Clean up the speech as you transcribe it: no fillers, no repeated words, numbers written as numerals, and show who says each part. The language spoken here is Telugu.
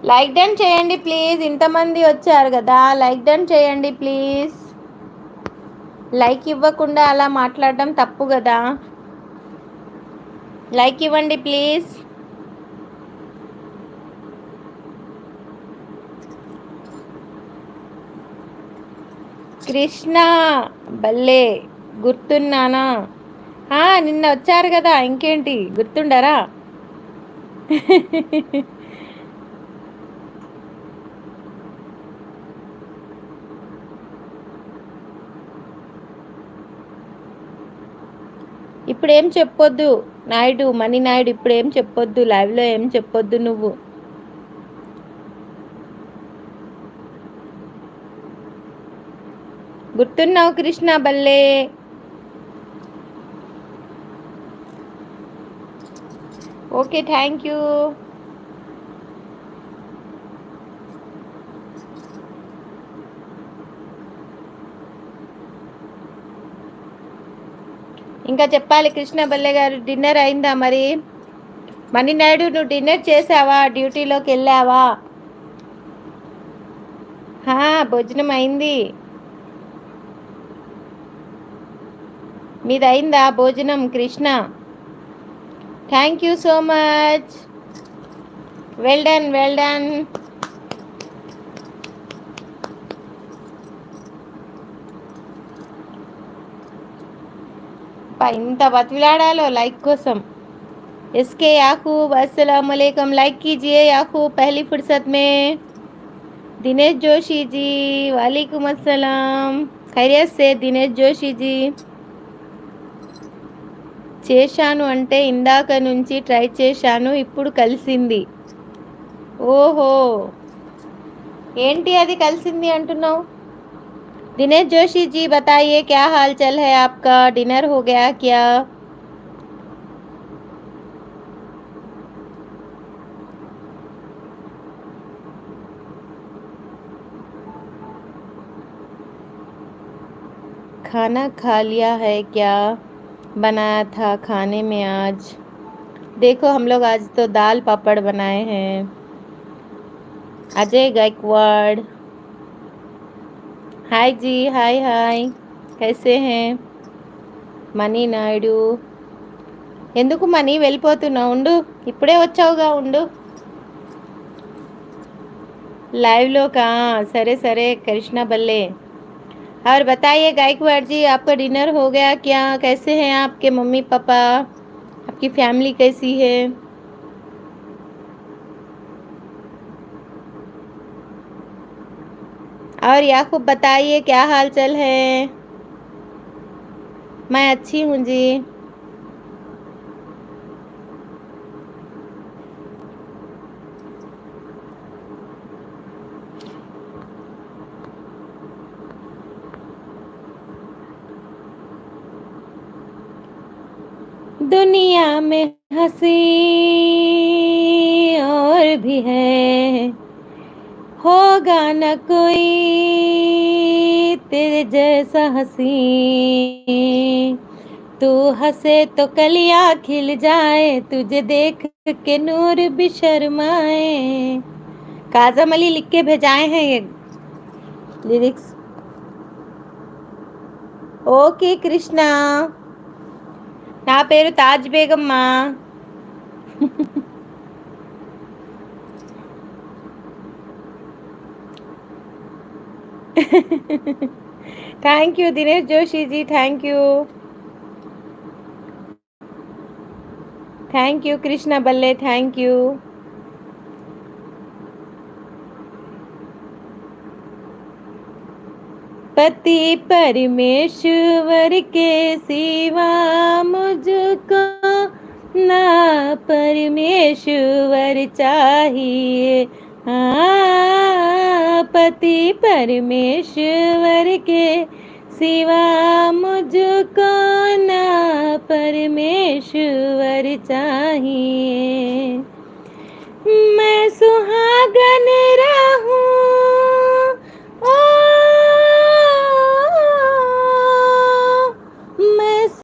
Speaker 1: లైక్ డన్ చేయండి ప్లీజ్. ఇంతమంది వచ్చారు కదా, లైక్ డన్ చేయండి ప్లీజ్. లైక్ ఇవ్వకుండా అలా మాట్లాడడం తప్పు కదా. లైక్ ఇవ్వండి ప్లీజ్. కృష్ణ భలే గుర్తున్నానా? నిన్న వచ్చారు కదా, ఇంకేంటి గుర్తుండరా? ఇప్పుడు ఏం చెప్పొద్దు నాయుడు, మణి నాయుడు, ఇప్పుడు ఏం చెప్పొద్దు, లైవ్లో ఏం చెప్పొద్దు నువ్వు. గుర్తున్నావు కృష్ణ బల్లే. Okay, thank you. ఇంకా చెప్పాలి కృష్ణ బల్లె గారు. డిన్నర్ అయిందా మరి? మణి నాయుడు, నువ్వు డిన్నర్ చేసావా? డ్యూటీలోకి వెళ్ళావా? భోజనం అయింది. మీది అయిందా భోజనం Krishna? Thank you so much. Well done, well done. ఇంత బతిలాడాలో లైక్ కోసం. इसके याकूब अस्सलाम वालेकुम. लाइक कीजिए याकूब पहली फुर्सत में. दिनेश जोशी जी वालेकुम अस्सलाम. खैरियत से दिनेश जोशी जी. చేశాను అంటే ఇందాక నుంచి ట్రై చేశాను, ఇప్పుడు కలిసింది. ఓహో, ఏంటి అది కలిసింది అంటున్నావు? दिनेश जोशी जी बताइए क्या हाल चाल है आपका? डिनर हो गया क्या? खाना खा लिया है क्या? बनाया था खाने में आज? देखो हम लोग आज तो दाल पापड़ बनाए हैं. अजय गायकवाड़, हाय जी, हाय हाय, कैसे हैं? మనీ నాయుడు, ఎందుకు మనీ వెళ్ళిపోతున్నావు? ఉండు, ఇప్పుడే వచ్చావుగా, ఉండు లైవ్లో కా. సరే సరే కృష్ణ బల్లే. और बताइए गायकवाड़ जी, आपका डिनर हो गया क्या? कैसे हैं आपके मम्मी पापा? आपकी फैमिली कैसी है? और याकूब बताइए क्या हाल चाल है? मैं अच्छी हूँ जी. दुनिया में हंसी और भी है, होगा न कोई तेरे जैसा हंसी. तू हंसे तो कलियां खिल जाए, तुझे देख के नूर भी शर्माए. काजम अली लिख के भेजाए हैं ये लिरिक्स. ఓకే కృష్ణ, నా పేరు Taj Begamma. Thank you Dinesh Joshi ji, thank you. Thank you Krishna Balle, thank you. पति परमेश्वर के सिवा मुझको ना परमेश्वर चाहिए. पति परमेश्वर के सिवा मुझको ना परमेश्वर चाहिए. मैं सुहागन रहूं